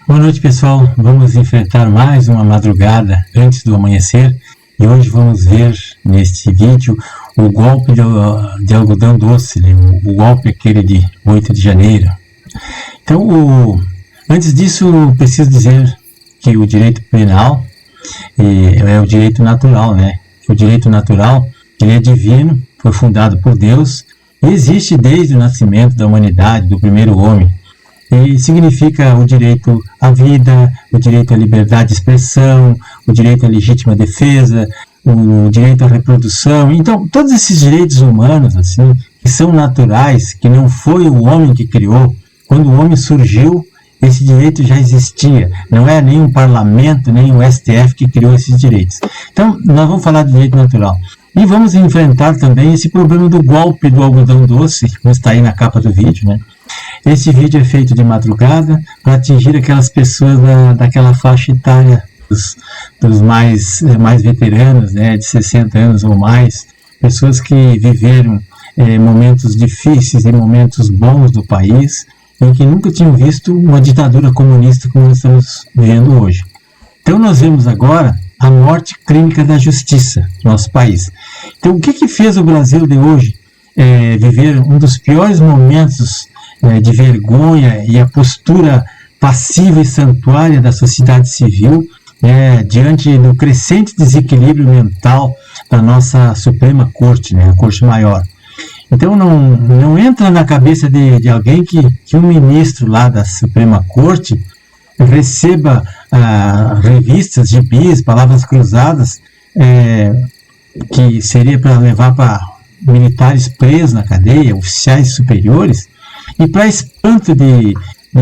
Boa noite, pessoal. Vamos enfrentar mais uma madrugada antes do amanhecer e hoje vamos ver neste vídeo o golpe de algodão doce, né? O golpe aquele de 8 de janeiro. Então, antes disso, preciso dizer que o direito penal é o direito natural, né? O direito natural, ele é divino, foi fundado por Deus e existe desde o nascimento da humanidade, do primeiro homem. E significa o direito à vida, o direito à liberdade de expressão, o direito à legítima defesa, o direito à reprodução. Então, todos esses direitos humanos, assim, que são naturais, que não foi o homem que criou. Quando o homem surgiu, esse direito já existia. Não é nem um parlamento, nem o STF que criou esses direitos. Então, nós vamos falar de direito natural. E vamos enfrentar também esse problema do golpe do algodão doce, que está aí na capa do vídeo, né? Esse vídeo é feito de madrugada para atingir aquelas pessoas daquela faixa etária, dos mais veteranos, né, de 60 anos ou mais, pessoas que viveram momentos difíceis e momentos bons do país e que nunca tinham visto uma ditadura comunista como nós estamos vivendo hoje. Então nós vemos agora a morte clínica da justiça no nosso país. Então o que fez o Brasil de hoje viver um dos piores momentos de vergonha e a postura passiva e santuária da sociedade civil, diante do crescente desequilíbrio mental da nossa Suprema Corte, né, a Corte Maior. Então não entra na cabeça de alguém que um ministro lá da Suprema Corte receba revistas, gibis, palavras cruzadas, que seria para levar para militares presos na cadeia, oficiais superiores. E para espanto de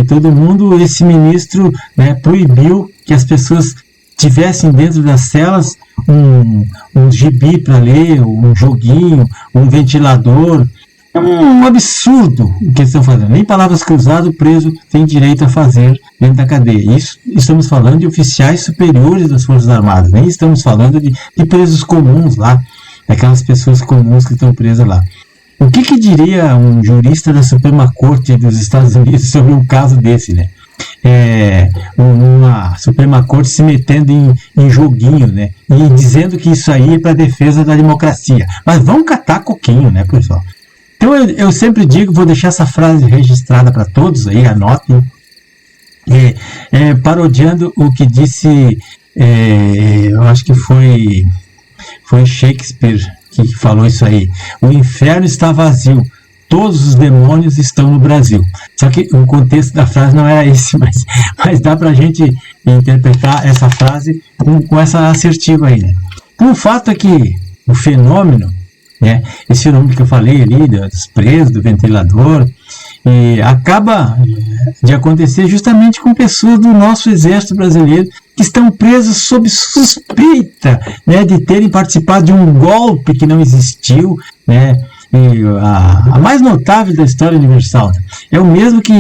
todo mundo, esse ministro proibiu que as pessoas tivessem dentro das celas um gibi para ler, um joguinho, um ventilador. É um absurdo o que eles estão fazendo. Nem palavras cruzadas o preso tem direito a fazer dentro da cadeia. Isso, estamos falando de oficiais superiores das Forças Armadas, nem estamos falando de presos comuns lá, aquelas pessoas comuns que estão presas lá. O que diria um jurista da Suprema Corte dos Estados Unidos sobre um caso desse, né? Uma Suprema Corte se metendo em joguinho, né? E dizendo que isso aí é para defesa da democracia. Mas vão catar coquinho, né, pessoal? Então eu sempre digo, vou deixar essa frase registrada para todos aí, anotem, parodiando o que disse, eu acho que foi Shakespeare que falou isso aí. O inferno está vazio, todos os demônios estão no Brasil. Só que o contexto da frase não era esse, mas dá pra gente interpretar essa frase com essa assertiva aí, né? Então, o fato é que o fenômeno, né, esse fenômeno que eu falei ali, dos presos, do ventilador, acaba de acontecer justamente com pessoas do nosso exército brasileiro que estão presos sob suspeita, né, de terem participado de um golpe que não existiu, né, a mais notável da história universal. É o mesmo que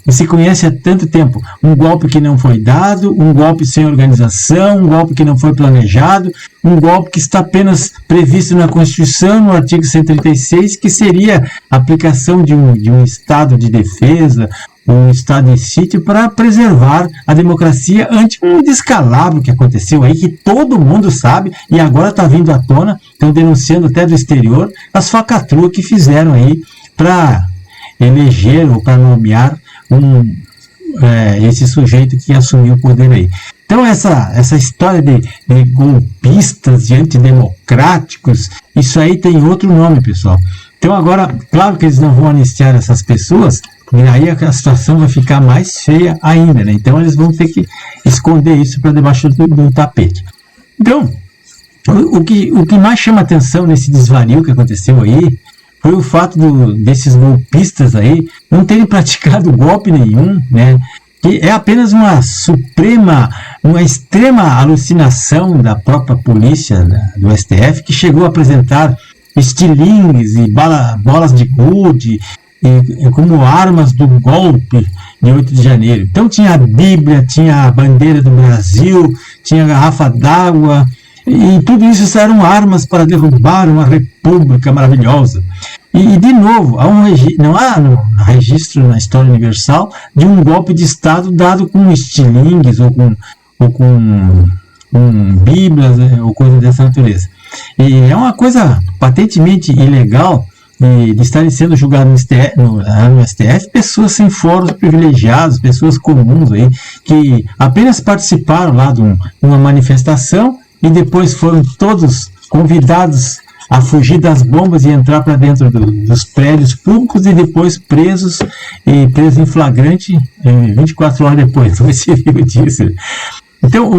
se conhece há tanto tempo, um golpe que não foi dado, um golpe sem organização, um golpe que não foi planejado, um golpe que está apenas previsto na Constituição, no artigo 136, que seria a aplicação de um estado de defesa, um estado de sítio para preservar a democracia ante um descalabro que aconteceu aí, que todo mundo sabe, e agora está vindo à tona, estão denunciando até do exterior, as falcatruas que fizeram aí para eleger ou para nomear esse sujeito que assumiu o poder aí. Então essa história de golpistas, de antidemocráticos, isso aí tem outro nome, pessoal. Então agora, claro que eles não vão anistiar essas pessoas, e aí a situação vai ficar mais feia ainda, né? Então eles vão ter que esconder isso para debaixo do tapete. Então, o que mais chama atenção nesse desvario que aconteceu aí foi o fato desses golpistas aí não terem praticado golpe nenhum, né? Que é apenas uma extrema alucinação da própria polícia do STF, que chegou a apresentar estilingues e bolas de gude como armas do golpe de 8 de janeiro. Então tinha a Bíblia, tinha a bandeira do Brasil, tinha a garrafa d'água, E tudo isso eram armas para derrubar uma república maravilhosa. E de novo, não há um registro na história universal de um golpe de Estado dado com estilingues ou com bíblias, ou coisa dessa natureza. E é uma coisa patentemente ilegal de estarem sendo julgados no STF pessoas sem fóruns privilegiados, pessoas comuns aí, que apenas participaram lá de uma manifestação e depois foram todos convidados a fugir das bombas e entrar para dentro dos prédios públicos e depois presos em flagrante 24 horas depois. Você viu disso? Então,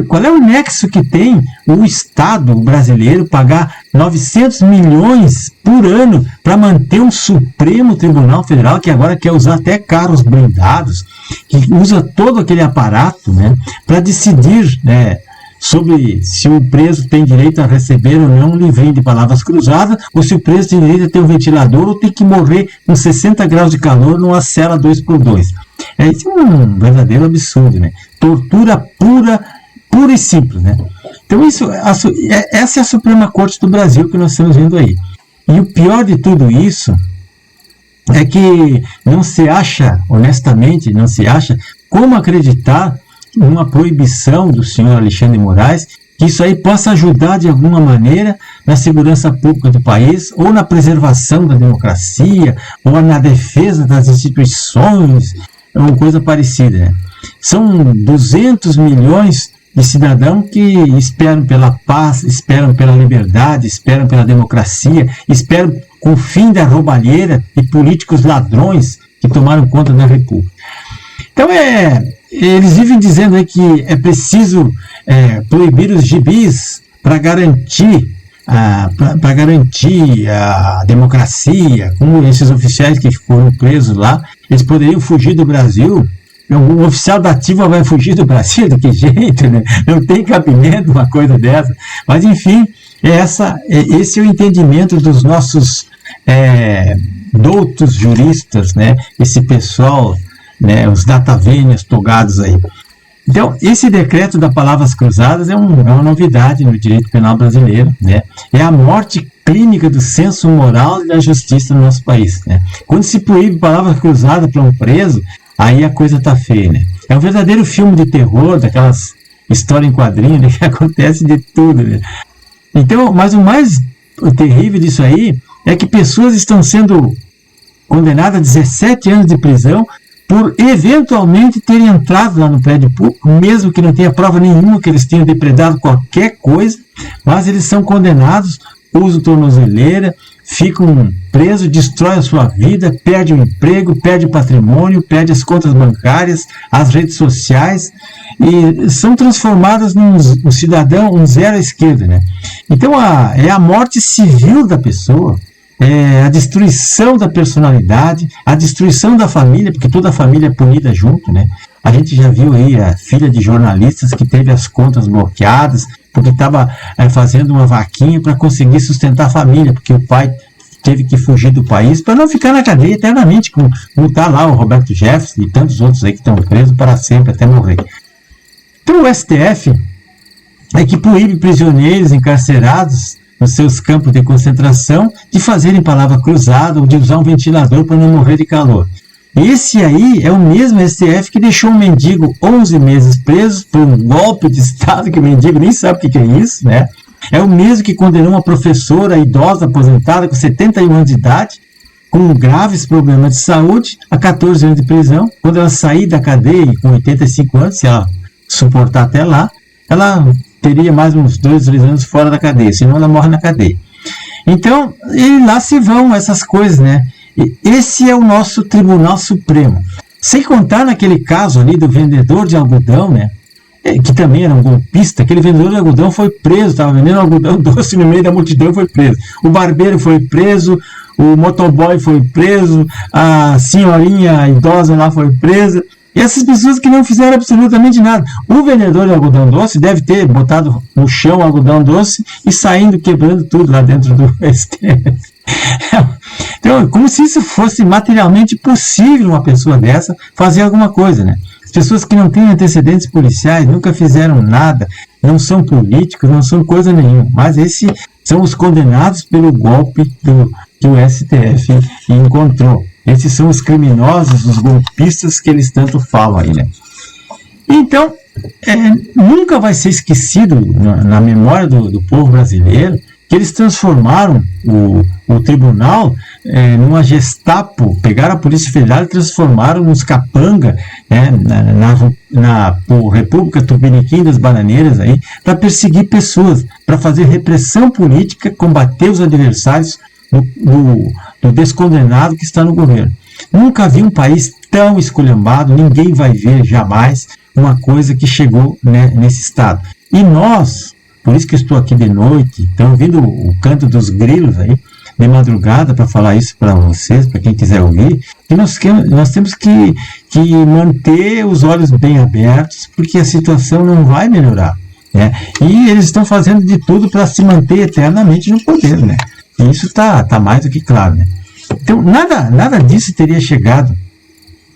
qual é o nexo que tem o Estado brasileiro pagar 900 milhões por ano para manter um Supremo Tribunal Federal que agora quer usar até carros blindados, que usa todo aquele aparato, né, para decidir, né, sobre se o preso tem direito a receber ou não um livrinho de palavras cruzadas, ou se o preso tem direito a ter um ventilador ou tem que morrer com 60 graus de calor numa cela 2x2. Isso é um verdadeiro absurdo, né? Tortura pura e simples, né? Então essa é a Suprema Corte do Brasil que nós estamos vendo aí. E o pior de tudo isso é que não se acha, honestamente, não se acha como acreditar numa proibição do senhor Alexandre de Moraes, que isso aí possa ajudar de alguma maneira na segurança pública do país, ou na preservação da democracia, ou na defesa das instituições, ou coisa parecida, né? São 200 milhões de cidadãos que esperam pela paz, esperam pela liberdade, esperam pela democracia, esperam com o fim da roubalheira e políticos ladrões que tomaram conta da República. Então eles vivem dizendo aí que é preciso proibir os gibis para garantir a democracia, como esses oficiais que foram presos lá, eles poderiam fugir do Brasil. Um oficial da ativa vai fugir do Brasil? De que jeito, né? Não tem cabimento uma coisa dessa. Mas, enfim, esse é o entendimento dos nossos doutos juristas, né? Esse pessoal, né? Os datavenas togados aí. Então, esse decreto das palavras cruzadas é uma novidade no direito penal brasileiro, né? É a morte clínica do senso moral e da justiça no nosso país, né? Quando se proíbe palavras cruzadas para um preso, aí a coisa tá feia, né? É um verdadeiro filme de terror, daquelas histórias em quadrinhos, né, que acontece de tudo, né? Então, mas o mais terrível disso aí é que pessoas estão sendo condenadas a 17 anos de prisão por eventualmente terem entrado lá no prédio público, mesmo que não tenha prova nenhuma que eles tenham depredado qualquer coisa, mas eles são condenados, usam tornozeleira, ficam presos, destrói a sua vida, perde o emprego, perde o patrimônio, perde as contas bancárias, as redes sociais, e são transformadas num cidadão, um zero à esquerda, né? Então é a morte civil da pessoa, a destruição da personalidade, a destruição da família, porque toda a família é punida junto, né? A gente já viu aí a filha de jornalistas que teve as contas bloqueadas porque estava fazendo uma vaquinha para conseguir sustentar a família, porque o pai teve que fugir do país para não ficar na cadeia eternamente, como está lá o Roberto Jefferson e tantos outros aí que estão presos para sempre, até morrer. Então o STF é que proíbe prisioneiros encarcerados nos seus campos de concentração de fazerem palavra cruzada ou de usar um ventilador para não morrer de calor. Esse aí é o mesmo STF que deixou um mendigo 11 meses preso por um golpe de Estado, que o mendigo nem sabe o que é isso, né? É o mesmo que condenou uma professora idosa aposentada com 71 anos de idade, com graves problemas de saúde, a 14 anos de prisão. Quando ela sair da cadeia com 85 anos, se ela suportar até lá, ela teria mais uns 2, 3 anos fora da cadeia, senão ela morre na cadeia. Então, e lá se vão essas coisas, né? Esse é o nosso Tribunal Supremo. Sem contar naquele caso ali do vendedor de algodão, né? Que também era um golpista. Aquele vendedor de algodão foi preso, estava vendendo algodão doce no meio da multidão e foi preso. O barbeiro foi preso, o motoboy foi preso, a senhorinha idosa lá foi presa. E essas pessoas que não fizeram absolutamente nada. O vendedor de algodão doce deve ter botado no chão o algodão doce e saindo quebrando tudo lá dentro do STF. Então, como se isso fosse materialmente possível uma pessoa dessa fazer alguma coisa, né? pessoas que não têm antecedentes policiais, nunca fizeram nada, não são políticos, não são coisa nenhuma, mas esses são os condenados pelo golpe que o STF encontrou. Esses são os criminosos, os golpistas que eles tanto falam aí, né? Então, nunca vai ser esquecido na memória do povo brasileiro que eles transformaram o tribunal numa Gestapo, pegaram a Polícia Federal e transformaram nos capanga, né, na República Tupiniquim das Bananeiras, para perseguir pessoas, para fazer repressão política, combater os adversários do descondenado que está no governo. Nunca vi um país tão esculhambado, ninguém vai ver jamais uma coisa que chegou, né, nesse estado. E nós, por isso que estou aqui de noite, estão ouvindo o canto dos grilos aí, de madrugada, para falar isso para vocês, para quem quiser ouvir, que nós temos que manter os olhos bem abertos, porque a situação não vai melhorar, né? E eles estão fazendo de tudo para se manter eternamente no poder, né? E isso está mais do que claro, né? Então, nada disso teria chegado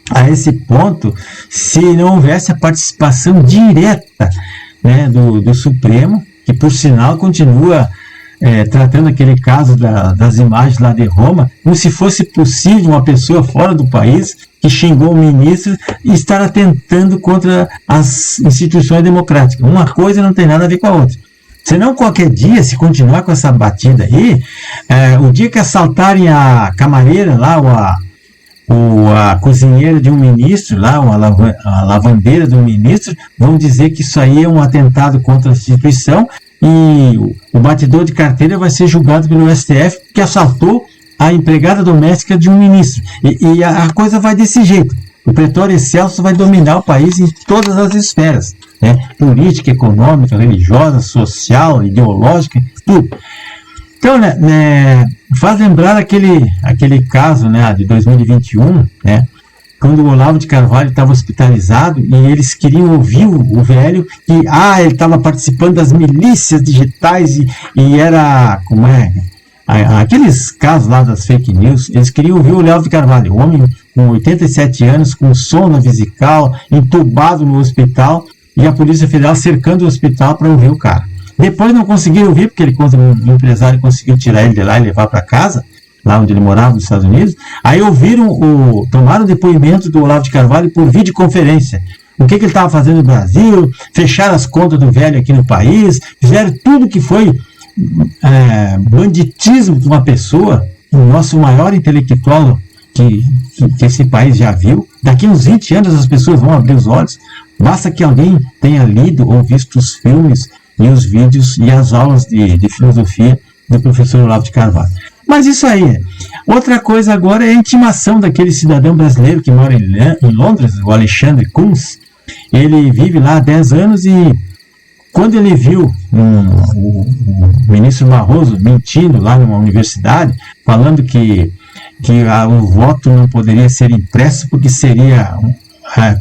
a esse ponto se não houvesse a participação direta, né, do Supremo, que por sinal continua tratando aquele caso das imagens lá de Roma, como se fosse possível uma pessoa fora do país que xingou o ministro e estar atentando contra as instituições democráticas. Uma coisa não tem nada a ver com a outra. Senão, qualquer dia, se continuar com essa batida aí, o dia que assaltarem a camareira lá, ou a cozinheira de um ministro, lá, a lavandeira de um ministro, vão dizer que isso aí é um atentado contra a instituição e o batidor de carteira vai ser julgado pelo STF que assaltou a empregada doméstica de um ministro. E a coisa vai desse jeito. O Pretório Excelso vai dominar o país em todas as esferas, né? Política, econômica, religiosa, social, ideológica, tudo. Então, né, faz lembrar aquele caso, né, de 2021, né, quando o Olavo de Carvalho estava hospitalizado e eles queriam ouvir o velho que ele estava participando das milícias digitais e era, aqueles casos lá das fake news, eles queriam ouvir o Olavo de Carvalho, um homem com 87 anos, com sono vesical, entubado no hospital, e a Polícia Federal cercando o hospital para ouvir o cara. Depois não conseguiram ouvir, porque o empresário conseguiu tirar ele de lá e levar para casa, lá onde ele morava, nos Estados Unidos. Aí tomaram o depoimento do Olavo de Carvalho por videoconferência. O que ele estava fazendo no Brasil, fecharam as contas do velho aqui no país, fizeram tudo que foi banditismo de uma pessoa, o nosso maior intelectual que esse país já viu. Daqui uns 20 anos as pessoas vão abrir os olhos. Basta que alguém tenha lido ou visto os filmes e os vídeos e as aulas de filosofia do professor Olavo de Carvalho. Mas isso aí. Outra coisa agora é a intimação daquele cidadão brasileiro que mora em Londres, o Alexandre Kunz. Ele vive lá há 10 anos e quando ele viu o ministro Barroso mentindo lá numa universidade, falando que o voto não poderia ser impresso porque seria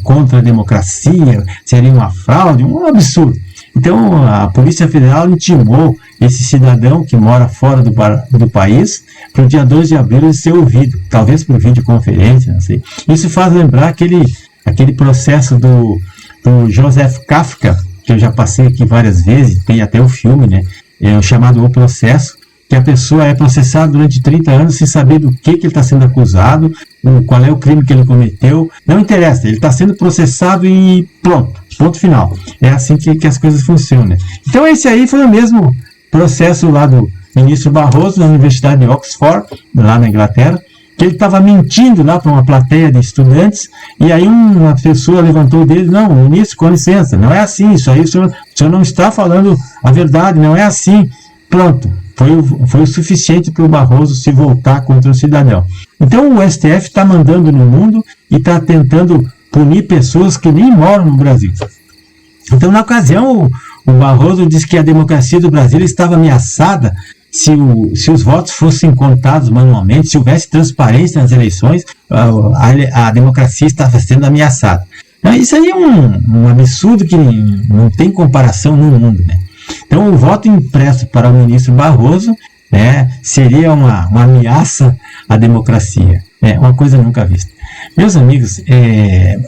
contra a democracia, seria uma fraude, um absurdo. Então, a Polícia Federal intimou esse cidadão que mora fora do país para o dia 2 de abril ele ser ouvido, talvez por videoconferência, não sei. Isso faz lembrar aquele processo do Joseph Kafka, que eu já passei aqui várias vezes, tem até o filme, né? É o chamado O Processo, que a pessoa é processada durante 30 anos sem saber do que ele está sendo acusado, qual é o crime que ele cometeu, não interessa, ele está sendo processado e pronto, ponto final. É assim que as coisas funcionam. Então esse aí foi o mesmo processo lá do ministro Barroso, na Universidade de Oxford, lá na Inglaterra, que ele estava mentindo lá para uma plateia de estudantes, e aí uma pessoa levantou o dedo, não, ministro, com licença, não é assim, isso aí o senhor não está falando a verdade, não é assim, pronto. Foi o suficiente para o Barroso se voltar contra o cidadão. Então o STF está mandando no mundo e está tentando punir pessoas que nem moram no Brasil. Então, na ocasião, o Barroso disse que a democracia do Brasil estava ameaçada se os votos fossem contados manualmente, se houvesse transparência nas eleições, a democracia estava sendo ameaçada. Então, isso aí é um absurdo que não tem comparação no mundo, né? Então, o voto impresso para o ministro Barroso, né, seria uma ameaça à democracia. Uma coisa nunca vista. Meus amigos,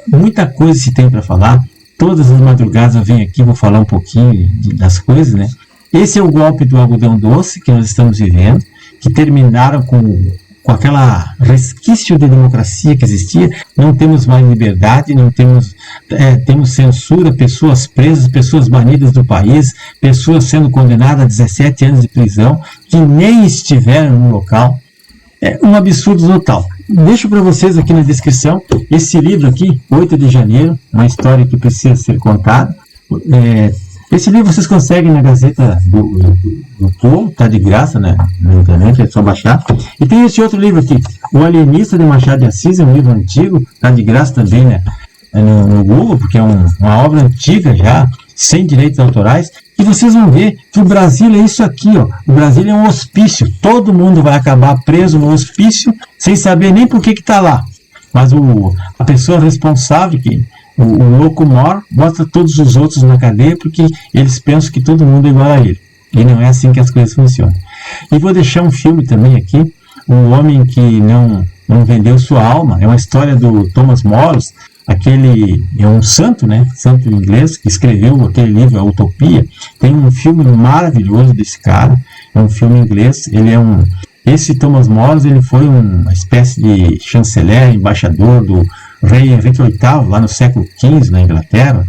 muita coisa se tem para falar. Todas as madrugadas eu venho aqui, vou falar um pouquinho das coisas, né? Esse é o golpe do algodão doce que nós estamos vivendo, que terminaram com aquela resquício de democracia que existia. Não temos mais liberdade, não temos, temos censura, pessoas presas, pessoas banidas do país, pessoas sendo condenadas a 17 anos de prisão, que nem estiveram no local. É um absurdo total. Deixo para vocês aqui na descrição esse livro aqui, 8 de janeiro, uma história que precisa ser contada. Esse livro vocês conseguem na Gazeta do Povo, está de graça, né, na internet, é só baixar. E tem esse outro livro aqui, O Alienista de Machado de Assis, é um livro antigo, está de graça também, né, no Google, porque é uma obra antiga já, sem direitos autorais. E vocês vão ver que o Brasil é isso aqui, ó. O Brasil é um hospício, todo mundo vai acabar preso no hospício, sem saber nem por que está lá. Mas a pessoa responsável, o louco mor, bota todos os outros na cadeia porque eles pensam que todo mundo é igual a ele. E não é assim que as coisas funcionam. E vou deixar um filme também aqui, Um Homem que não vendeu sua alma. É uma história do Thomas More, aquele é um santo, né? Santo inglês, que escreveu aquele livro, A Utopia. Tem um filme maravilhoso desse cara. É um filme inglês. Esse Thomas More, ele foi uma espécie de chanceler, embaixador do rei Henrique VIII, lá no século XV, na Inglaterra.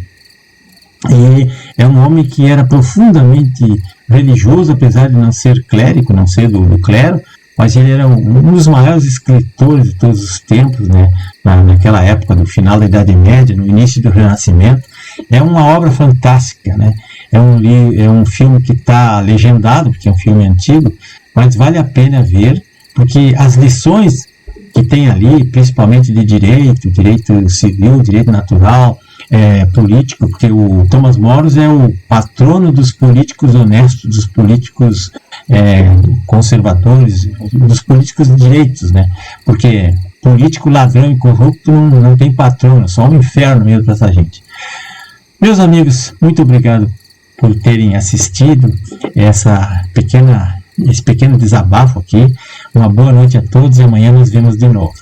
E é um homem que era profundamente religioso, apesar de não ser clérigo, não ser do clero, mas ele era um dos maiores escritores de todos os tempos, né? Naquela época, no final da Idade Média, no início do Renascimento. É uma obra fantástica, né? É um filme que está legendado, porque é um filme antigo, mas vale a pena ver, porque as lições que tem ali, principalmente de direito civil, direito natural, político, porque o Thomas More é o patrono dos políticos honestos, dos políticos conservadores, dos políticos de direitos, né? Porque político ladrão e corrupto não tem patrono, só um inferno mesmo para essa gente. Meus amigos, muito obrigado por terem assistido esse pequeno desabafo aqui. Uma boa noite a todos e amanhã nos vemos de novo.